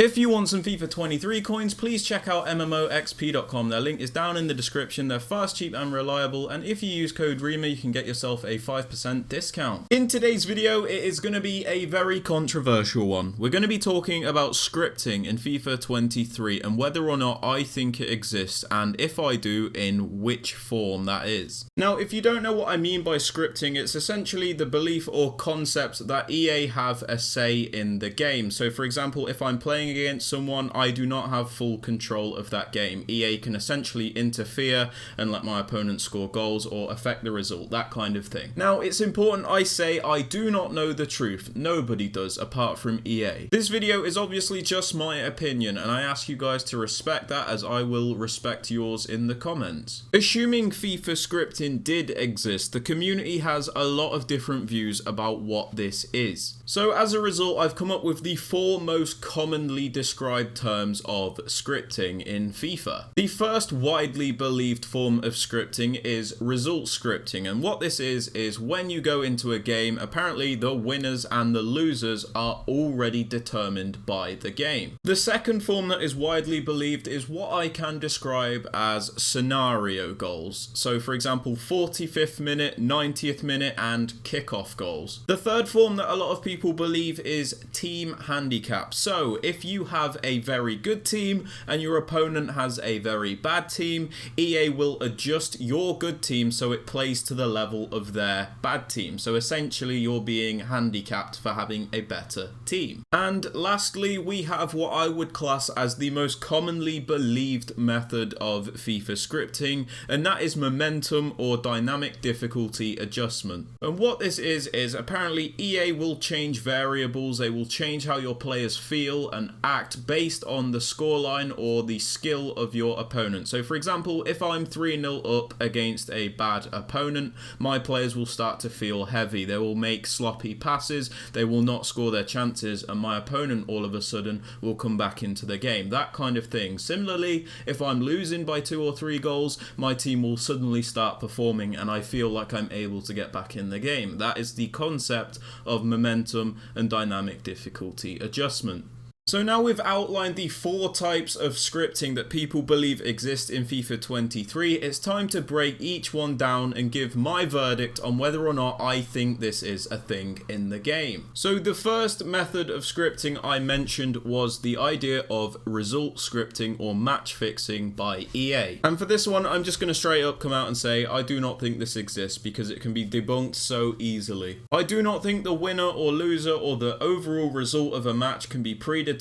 If you want some FIFA 23 coins, please check out MMOXP.com. Their link is down in the description. They're fast, cheap and reliable, and if you use code REMA you can get yourself a 5% discount. In today's video it is going to be a very controversial one. We're going to be talking about scripting in FIFA 23 and whether or not I think it exists, and if I do, in which form that is. Now if you don't know what I mean by scripting, it's essentially the belief or concept that EA have a say in the game. So for example, if I'm playing against someone, I do not have full control of that game. EA can essentially interfere and let my opponent score goals or affect the result, that kind of thing. Now it's important I say I do not know the truth. Nobody does apart from EA. This video is obviously just my opinion and I ask you guys to respect that, as I will respect yours in the comments. Assuming FIFA scripting did exist, the community has a lot of different views about what this is. So as a result, I've come up with the 4 most commonly described terms of scripting in FIFA. The first widely believed form of scripting is result scripting, and what this is when you go into a game, apparently the winners and the losers are already determined by the game. The second form that is widely believed is what I can describe as scenario goals. So for example, 45th minute, 90th minute and kickoff goals. The third form that a lot of people believe is team handicap. So if you have a very good team and your opponent has a very bad team, EA will adjust your good team so it plays to the level of their bad team. So essentially you're being handicapped for having a better team. And lastly, we have what I would class as the most commonly believed method of FIFA scripting, and that is momentum or dynamic difficulty adjustment. And what this is apparently EA will change variables. They will change how your players feel and act based on the scoreline or the skill of your opponent. So for example, if I'm 3-0 up against a bad opponent, my players will start to feel heavy. They will make sloppy passes, they will not score their chances, and my opponent all of a sudden will come back into the game. That kind of thing. Similarly, if I'm losing by 2 or 3 goals, my team will suddenly start performing and I feel like I'm able to get back in the game. That is the concept of momentum and dynamic difficulty adjustment. So now we've outlined the 4 types of scripting that people believe exist in FIFA 23, it's time to break each one down and give my verdict on whether or not I think this is a thing in the game. So the first method of scripting I mentioned was the idea of result scripting or match fixing by EA. And for this one, I'm just going to straight up come out and say I do not think this exists because it can be debunked so easily. I do not think the winner or loser or the overall result of a match can be predetermined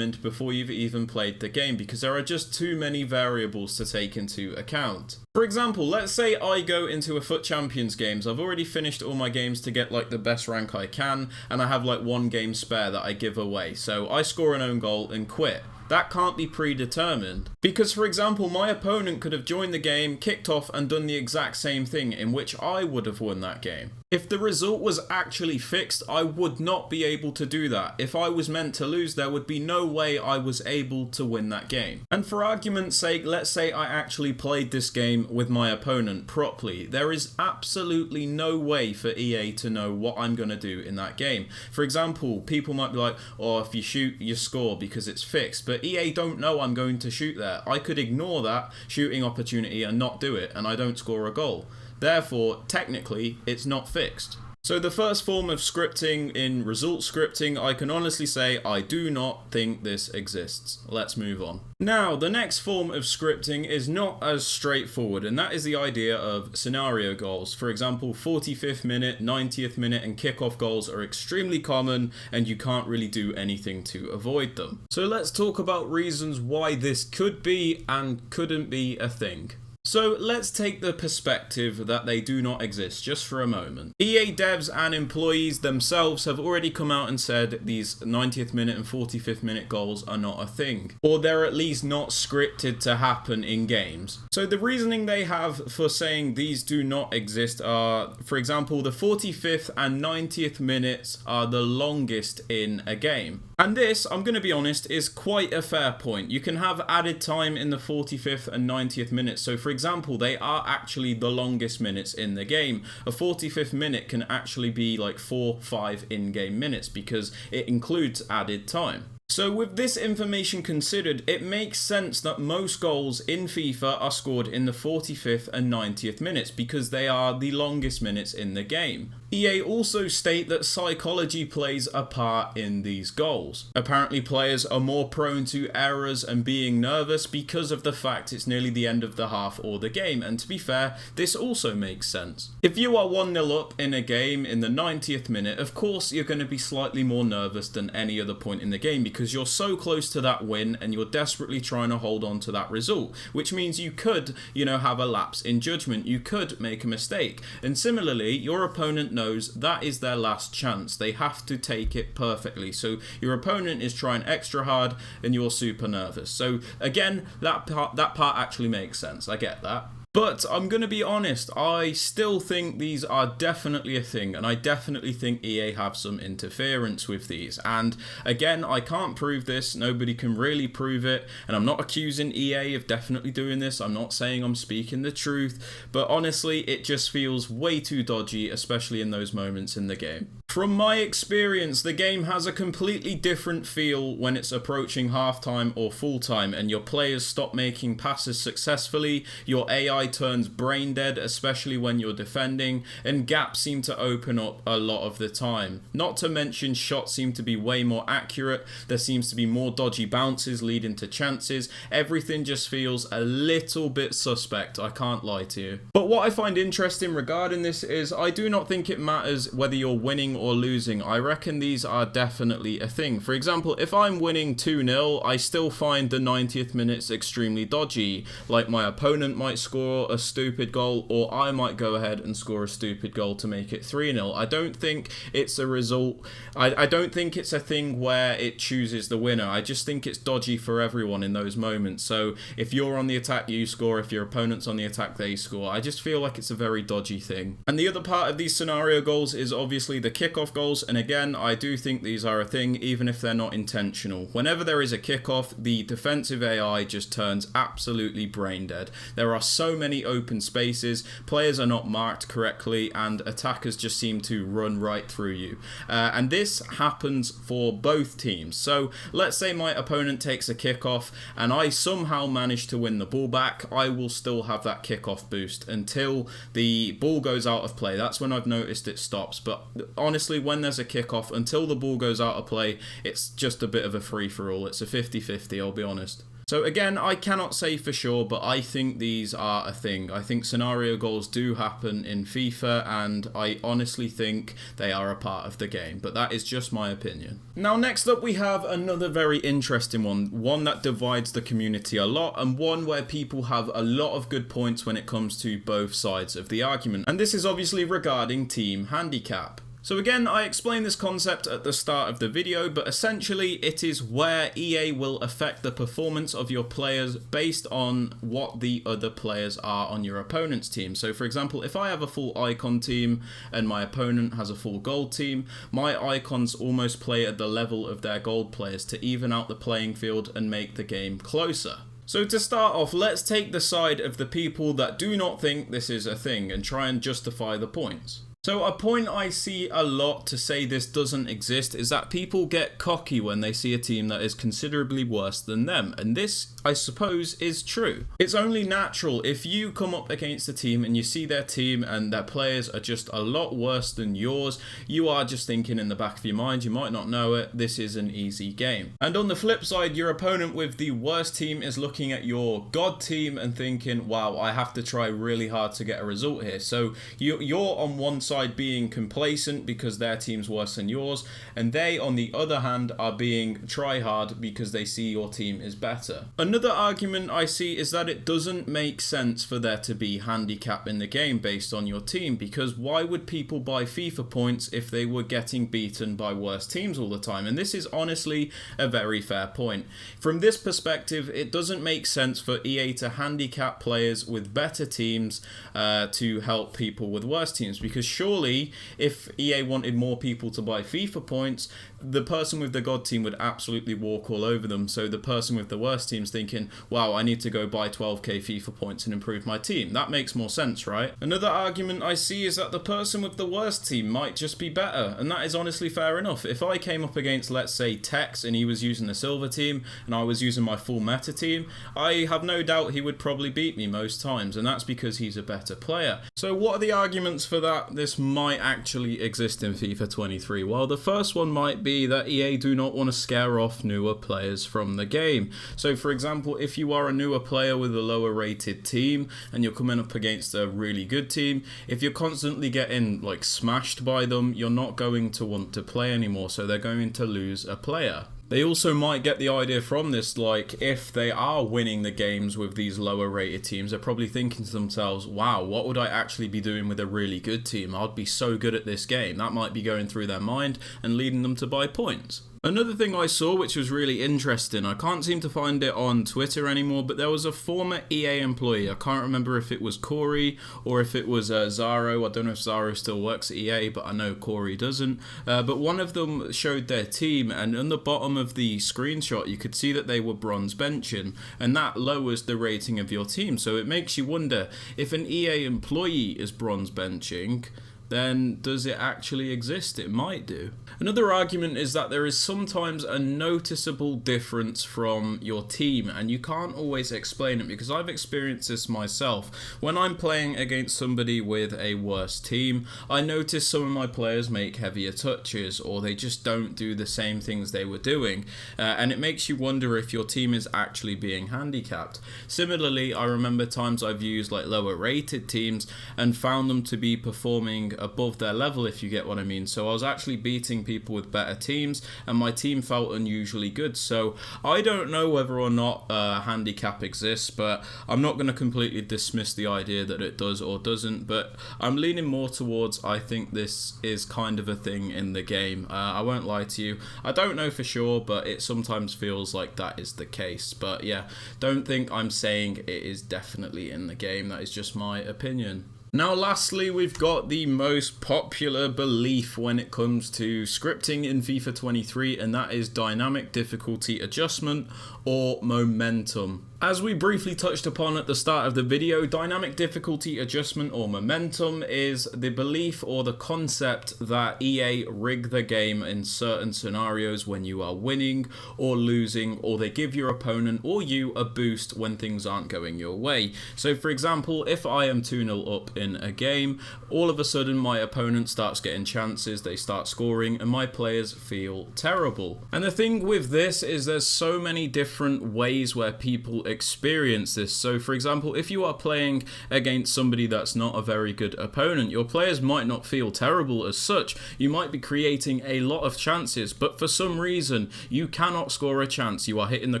before you've even played the game, because there are just too many variables to take into account. For example, let's say I go into a FUT Champions games. I've already finished all my games to get like the best rank I can, and I have like 1 game spare that I give away. So I score an own goal and quit. That can't be predetermined. Because for example, my opponent could have joined the game, kicked off and done the exact same thing, in which I would have won that game. If the result was actually fixed, I would not be able to do that. If I was meant to lose, there would be no way I was able to win that game. And for argument's sake, let's say I actually played this game with my opponent properly. There is absolutely no way for EA to know what I'm going to do in that game. For example, people might be like, oh, if you shoot, you score because it's fixed. But EA don't know I'm going to shoot there. I could ignore that shooting opportunity and not do it, and I don't score a goal. Therefore, technically, it's not fixed. So the first form of scripting in result scripting, I can honestly say I do not think this exists. Let's move on. Now, the next form of scripting is not as straightforward, and that is the idea of scenario goals. For example, 45th minute, 90th minute and kickoff goals are extremely common and you can't really do anything to avoid them. So let's talk about reasons why this could be and couldn't be a thing. So let's take the perspective that they do not exist just for a moment. EA devs and employees themselves have already come out and said these 90th minute and 45th minute goals are not a thing, or they're at least not scripted to happen in games. So the reasoning they have for saying these do not exist are, for example, the 45th and 90th minutes are the longest in a game. And this, I'm going to be honest, is quite a fair point. You can have added time in the 45th and 90th minutes. So for example, they are actually the longest minutes in the game. A 45th minute can actually be like 4-5 in-game minutes because it includes added time. So with this information considered, it makes sense that most goals in FIFA are scored in the 45th and 90th minutes because they are the longest minutes in the game. EA also state that psychology plays a part in these goals. Apparently players are more prone to errors and being nervous because of the fact it's nearly the end of the half or the game, and to be fair, this also makes sense. If you are 1-0 up in a game in the 90th minute, of course you're going to be slightly more nervous than any other point in the game because you're so close to that win and you're desperately trying to hold on to that result, which means you could, have a lapse in judgment, you could make a mistake, and similarly your opponent knows that is their last chance. They have to take it perfectly. So your opponent is trying extra hard and you're super nervous. So again, that part actually makes sense. I get that. But I'm going to be honest, I still think these are definitely a thing, and I definitely think EA have some interference with these. And again, I can't prove this, nobody can really prove it, and I'm not accusing EA of definitely doing this, I'm not saying I'm speaking the truth, but honestly, it just feels way too dodgy, especially in those moments in the game. From my experience, the game has a completely different feel when it's approaching halftime or full time and your players stop making passes successfully, your AI turns brain dead, especially when you're defending, and gaps seem to open up a lot of the time. Not to mention shots seem to be way more accurate, there seems to be more dodgy bounces leading to chances, everything just feels a little bit suspect, I can't lie to you. But what I find interesting regarding this is I do not think it matters whether you're winning or losing. I reckon these are definitely a thing. For example, if I'm winning 2-0, I still find the 90th minutes extremely dodgy. Like my opponent might score a stupid goal, or I might go ahead and score a stupid goal to make it 3-0. I don't think it's a result. I don't think it's a thing where it chooses the winner. I just think it's dodgy for everyone in those moments. So if you're on the attack, you score. If your opponent's on the attack, they score. I just feel like it's a very dodgy thing. And the other part of these scenario goals is obviously the kickoff goals, and again, I do think these are a thing even if they're not intentional. Whenever there is a kickoff, the defensive AI just turns absolutely brain dead. There are so many open spaces, players are not marked correctly, and attackers just seem to run right through you. And this happens for both teams. So let's say my opponent takes a kickoff and I somehow manage to win the ball back, I will still have that kickoff boost until the ball goes out of play. That's when I've noticed it stops. But honestly, when there's a kickoff, until the ball goes out of play, it's just a bit of a free-for-all. It's a 50-50, I'll be honest. So again, I cannot say for sure, but I think these are a thing. I think scenario goals do happen in FIFA, and I honestly think they are a part of the game, but that is just my opinion. Now next up we have another very interesting one that divides the community a lot, and one where people have a lot of good points when it comes to both sides of the argument, and this is obviously regarding team handicap. So again, I explained this concept at the start of the video, but essentially it is where EA will affect the performance of your players based on what the other players are on your opponent's team. So for example, if I have a full icon team and my opponent has a full gold team, my icons almost play at the level of their gold players to even out the playing field and make the game closer. So to start off, let's take the side of the people that do not think this is a thing and try and justify the points. So a point I see a lot to say this doesn't exist is that people get cocky when they see a team that is considerably worse than them, and this, I suppose, is true. It's only natural. If you come up against a team and you see their team and their players are just a lot worse than yours, you are just thinking in the back of your mind, you might not know it, this is an easy game. And on the flip side, your opponent with the worst team is looking at your god team and thinking, wow, I have to try really hard to get a result here. So you're on one side being complacent because their team's worse than yours, and they on the other hand are being try hard because they see your team is better. Another argument I see is that it doesn't make sense for there to be handicap in the game based on your team, because why would people buy FIFA points if they were getting beaten by worse teams all the time? And this is honestly a very fair point. From this perspective, it doesn't make sense for EA to handicap players with better teams to help people with worse teams, because surely if EA wanted more people to buy FIFA points, the person with the God team would absolutely walk all over them. So the person with the worst team's thinking, wow, I need to go buy 12k FIFA points and improve my team. That makes more sense, right? Another argument I see is that the person with the worst team might just be better, and that is honestly fair enough. If I came up against, let's say, Tex, and he was using the silver team and I was using my full meta team, I have no doubt he would probably beat me most times, and that's because he's a better player. So what are the arguments for that this might actually exist in FIFA 23? Well, the first one might be that EA do not want to scare off newer players from the game. So for example, if you are a newer player with a lower rated team and you're coming up against a really good team, if you're constantly getting like smashed by them, you're not going to want to play anymore, so they're going to lose a player. They also might get the idea from this, like, if they are winning the games with these lower rated teams, they're probably thinking to themselves, wow, what would I actually be doing with a really good team? I'd be so good at this game. That might be going through their mind and leading them to buy points. Another thing I saw which was really interesting, I can't seem to find it on Twitter anymore, but there was a former EA employee. I can't remember if it was Corey or if it was Zaro. I don't know if Zaro still works at EA, but I know Corey doesn't. But one of them showed their team, and on the bottom of the screenshot you could see that they were bronze benching, and that lowers the rating of your team. So it makes you wonder, if an EA employee is bronze benching, then does it actually exist? It might do. Another argument is that there is sometimes a noticeable difference from your team, and you can't always explain it, because I've experienced this myself. When I'm playing against somebody with a worse team, I notice some of my players make heavier touches, or they just don't do the same things they were doing, and it makes you wonder if your team is actually being handicapped. Similarly, I remember times I've used like lower rated teams and found them to be performing above their level, if you get what I mean. So I was actually beating people with better teams and my team felt unusually good. So I don't know whether or not handicap exists, but I'm not going to completely dismiss the idea that it does or doesn't, but I'm leaning more towards I think this is kind of a thing in the game. I won't lie to you, I don't know for sure, but it sometimes feels like that is the case. But yeah, don't think I'm saying it is definitely in the game, that is just my opinion. Now lastly, we've got the most popular belief when it comes to scripting in FIFA 23, and that is dynamic difficulty adjustment or momentum. As we briefly touched upon at the start of the video, dynamic difficulty adjustment or momentum is the belief or the concept that EA rig the game in certain scenarios when you are winning or losing, or they give your opponent or you a boost when things aren't going your way. So for example, if I am 2-0 up in a game, all of a sudden my opponent starts getting chances, they start scoring, and my players feel terrible. And the thing with this is there's so many different ways where people experience this. So for example, if you are playing against somebody that's not a very good opponent, your players might not feel terrible as such. You might be creating a lot of chances, but for some reason you cannot score a chance. You are hitting the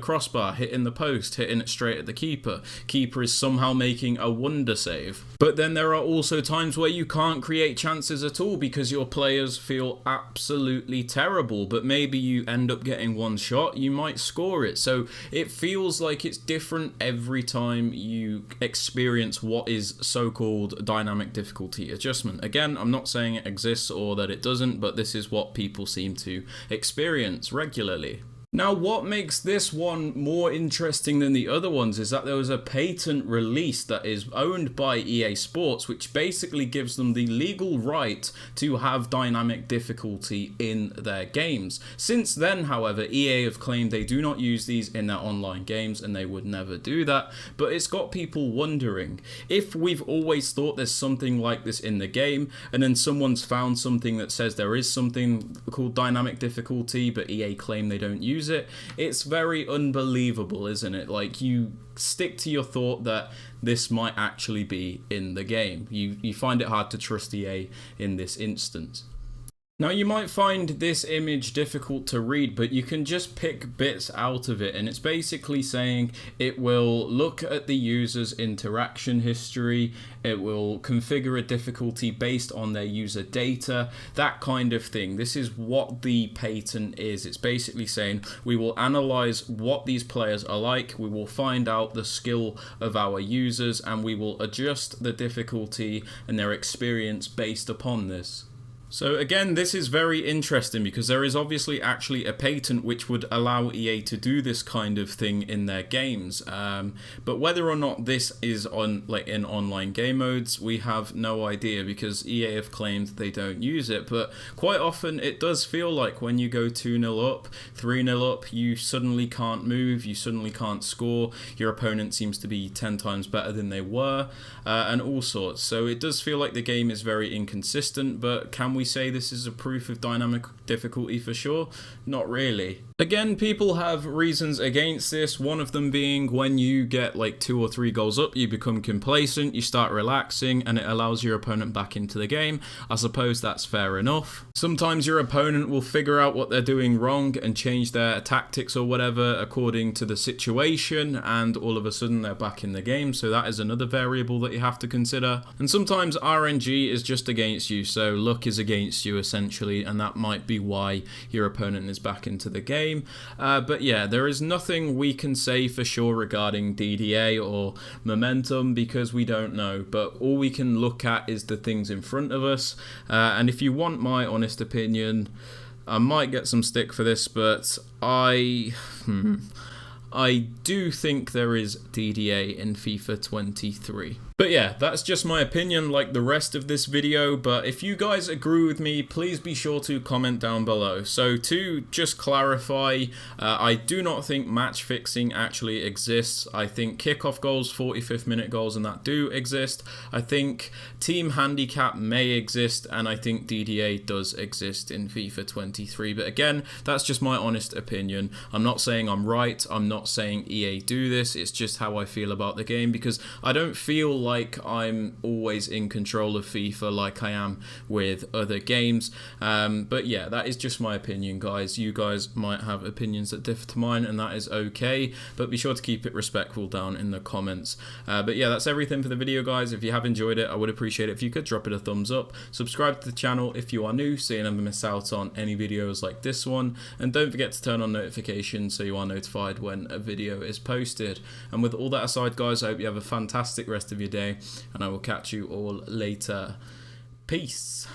crossbar, hitting the post, hitting it straight at the keeper. Keeper is somehow making a wonder save. But then there are also times where you can't create chances at all because your players feel absolutely terrible, but maybe you end up getting one shot, you might score it. So it feels like it's different every time you experience what is so-called dynamic difficulty adjustment. Again, I'm not saying it exists or that it doesn't, but this is what people seem to experience regularly. Now, what makes this one more interesting than the other ones is that there was a patent release that is owned by EA Sports, which basically gives them the legal right to have dynamic difficulty in their games. Since then, however, EA have claimed they do not use these in their online games and they would never do that, but it's got people wondering, if we've always thought there's something like this in the game and then someone's found something that says there is something called dynamic difficulty but EA claim they don't use it, it's very unbelievable, isn't it? Like, you stick to your thought that this might actually be in the game. You find it hard to trust EA in this instance. Now, you might find this image difficult to read, but you can just pick bits out of it, and it's basically saying it will look at the user's interaction history, it will configure a difficulty based on their user data, that kind of thing. This is what the patent is. It's basically saying we will analyze what these players are like, we will find out the skill of our users, and we will adjust the difficulty and their experience based upon this. So again, this is very interesting because there is obviously actually a patent which would allow EA to do this kind of thing in their games. But whether or not this is on in online game modes, we have no idea because EA have claimed they don't use it. But quite often it does feel like when you go 2-0 up, 3-0 up, you suddenly can't move, you suddenly can't score, your opponent seems to be 10 times better than they were, and all sorts. So it does feel like the game is very inconsistent, but can we say this is a proof of dynamic difficulty for sure? Not really. Again, people have reasons against this, one of them being when you get like 2 or 3 goals up, you become complacent, you start relaxing, and it allows your opponent back into the game. I suppose that's fair enough. Sometimes your opponent will figure out what they're doing wrong and change their tactics or whatever according to the situation, and all of a sudden they're back in the game, so that is another variable that you have to consider. And sometimes RNG is just against you, so luck is against you essentially, and that might be why your opponent is back into the game. But yeah, there is nothing we can say for sure regarding DDA or momentum because we don't know, but all we can look at is the things in front of us. And if you want my honest opinion, I might get some stick for this, but I do think there is DDA in FIFA 23. But yeah, that's just my opinion like the rest of this video, but if you guys agree with me, please be sure to comment down below. So to just clarify, I do not think match fixing actually exists. I think kickoff goals, 45th minute goals, and that do exist. I think team handicap may exist, and I think DDA does exist in FIFA 23. But again, that's just my honest opinion. I'm not saying I'm right, I'm not saying EA do this, it's just how I feel about the game, because I don't feel like I'm always in control of FIFA like I am with other games. But yeah, that is just my opinion, guys. You guys might have opinions that differ to mine, and that is okay, but be sure to keep it respectful down in the comments. But yeah, that's everything for the video, guys. If you have enjoyed it, I would appreciate it if you could drop it a thumbs up, subscribe to the channel if you are new so you never miss out on any videos like this one, and don't forget to turn on notifications so you are notified when a video is posted. And with all that aside, guys, I hope you have a fantastic rest of your day, and I will catch you all later. Peace.